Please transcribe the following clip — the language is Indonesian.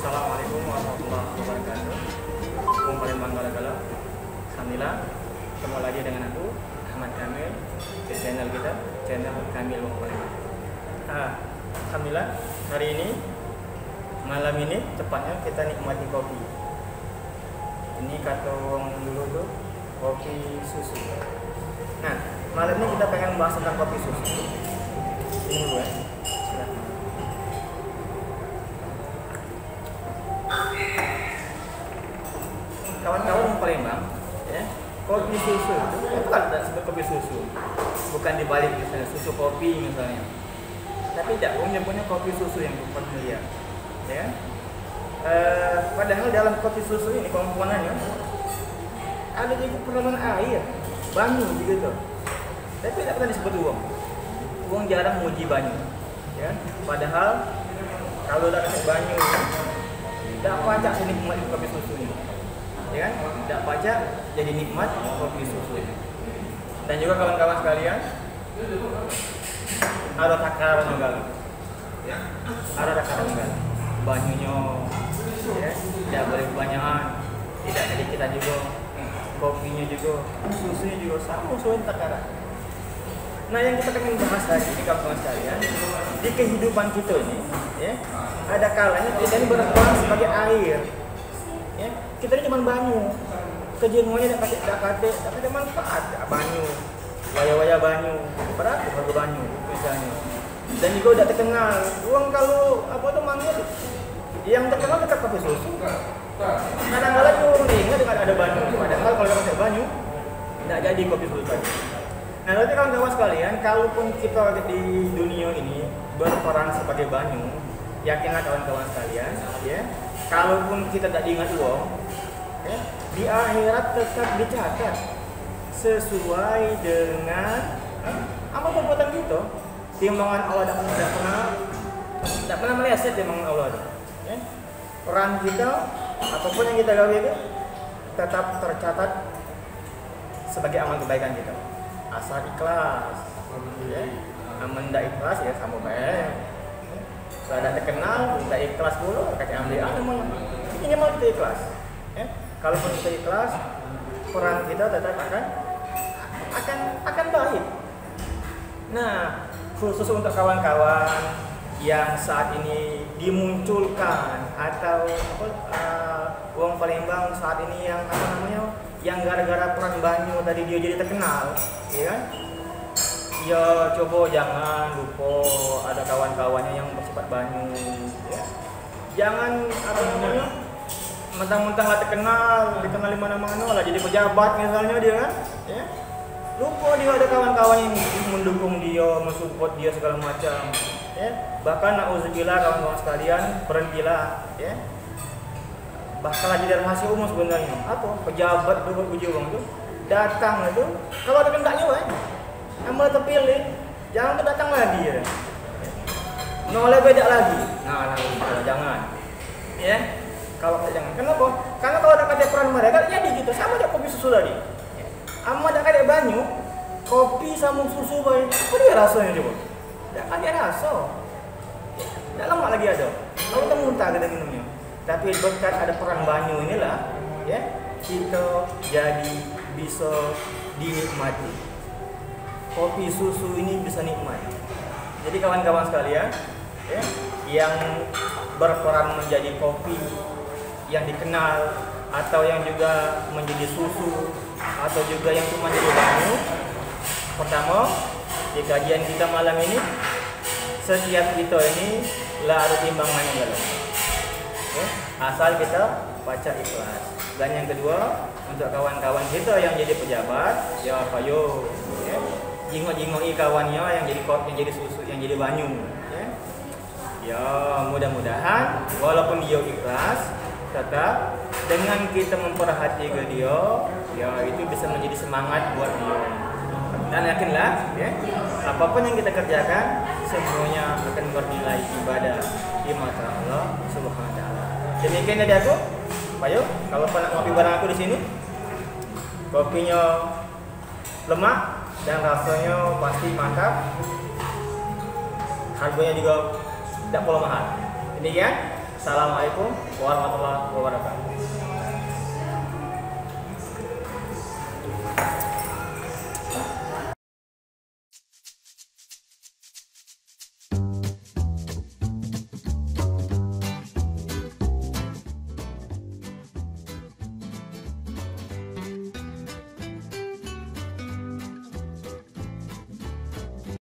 Assalamualaikum warahmatullahi wabarakatuh. Om Palembang Gala-Gala. Alhamdulillah, ketemu lagi dengan aku Ahmad Kamil di channel kita, channel Kamil Om Palembang. Alhamdulillah, hari ini malam ini tepatnya kita nikmati kopi. Ini kata orang dulu tuh kopi susu. Nah, malam ini kita pengen bahas tentang kopi susu. Ini dulu ya. Kawan-kawan Om Palembang, ya, kopi susu itu kan tidak sebut kopi susu, bukan dibalik misalnya susu kopi misalnya, tapi tidak, punya kopi susu yang familiar, ya. Padahal dalam kopi susu ini komponennya ada juga perlahan air, banyu begitu, tapi tidak pernah disebut uang. Uang jarang menguji banyu, ya. Padahal kalau udah kasih banyu, tidak pacak senikmat kopi susu ini. Ya kan? Tidak pacak jadi nikmat kopi susu. Dan juga kawan-kawan sekalian, ada takaran enggak? Ya, ada takaran enggak? Banyunya, ya, tidak boleh kebanyakan, tidak sedikit juga. Kopinya juga, susunya juga sama sesuai takaran. Nah, yang kita ingin bahas hari ini kawan-kawan sekalian, di kehidupan kita ini, ya, ada kalanya kita ini berperan sebagai air. Ya, kita ini cuma banyu, kejenuhannya tidak ada manfaat, banyu, waya-waya banyu, berapa harga banyu misalnya, dan juga udah terkenal. Uang kalau apa tuh manggil, yang terkenal dekat kopi susu. Kadang-kadang juga ingat dengan ada banyu, padahal kalau pakai banyu tidak jadi kopi susu tadi. Nah, nanti kawan-kawan sekalian, kalaupun kita di dunia ini berperan sebagai banyu, yakinlah kawan-kawan sekalian, ya. Kalaupun kita tidak diingat uang, ya, di akhirat tetap dicatat sesuai dengan amal perbuatan kita. Timbangan Allah tidak pernah meleset timbangan Allah. Ya. Peran kita, apapun yang kita gawe itu tetap tercatat sebagai amal kebaikan kita. Asal ikhlas, ya. Amal tidak ikhlas ya sama baik. Kalau ada terkenal, kita ikhlas dulu, kakek ambil ini mau kita ikhlas. Ya? Kalaupun kita ikhlas, peran kita tetap akan baik. Nah, khusus untuk kawan-kawan yang saat ini dimunculkan atau Om Palembang saat ini yang gara-gara peran banyu tadi dia jadi terkenal, ya kan? Ya coba jangan lupa ada kawan-kawannya yang bersifat banyu, ya. Jangan mentang-mentang nggak dikenal di mana-mana lah jadi pejabat misalnya dia kan, ya. Lupa dia ada kawan-kawan yang mendukung dia, mensupport dia segala macam, ya. Bahkan nauzubillah kawan-kawan sekalian, berhentilah, ya. Bahkan jadi rahasia umum sebenarnya. Apa? Pejabat dulu uji uang itu datang itu kalau ada kendaknya, amal terpilih, jangan datang lagi ya. Nolnya beda lagi. Nah, jangan. Ya. Kalau jangan. Kenapa? Karena kalau ada kayak peran mereka jadi gitu, sama aja kopi susu tadi. Amma ada kayak banyu, kopi sama susu baik. Apa dia rasanya coba? Tidak ada rasa. Tidak lama lagi ada. Kalau kita muntah kita minumnya. Tapi berkat ada peran banyu inilah, ya, kita jadi bisa dinikmati. Kopi susu ini bisa nikmat. Jadi kawan-kawan sekalian, ya, yang berperan menjadi kopi yang dikenal atau yang juga menjadi susu atau juga yang cuma jadi banyu. Pertama, di kajian kita malam ini, setiap kita ini lah ada timbangan yang dalam. Ya, asal kita baca ikhlas. Dan yang kedua, untuk kawan-kawan kita yang jadi pejabat, ya ayo, ya, jingok-jingoki kawannya yang jadi susu, yang jadi banyu, ya. Ya, mudah-mudahan walaupun dia ikhlas, tetap dengan kita memperhatikan dia, ya itu bisa menjadi semangat buat dia. Dan yakinlah, ya, apapun yang kita kerjakan semuanya akan bernilai ibadah di mata Allah Subhanahu wa taala. Demikian dari aku. Ayo, kalau nak ngopi bareng aku di sini, kopinya lemak dan rasanya pasti mantap. Harganya juga tidak terlalu mahal. Demikian, Assalamualaikum warahmatullahi wabarakatuh.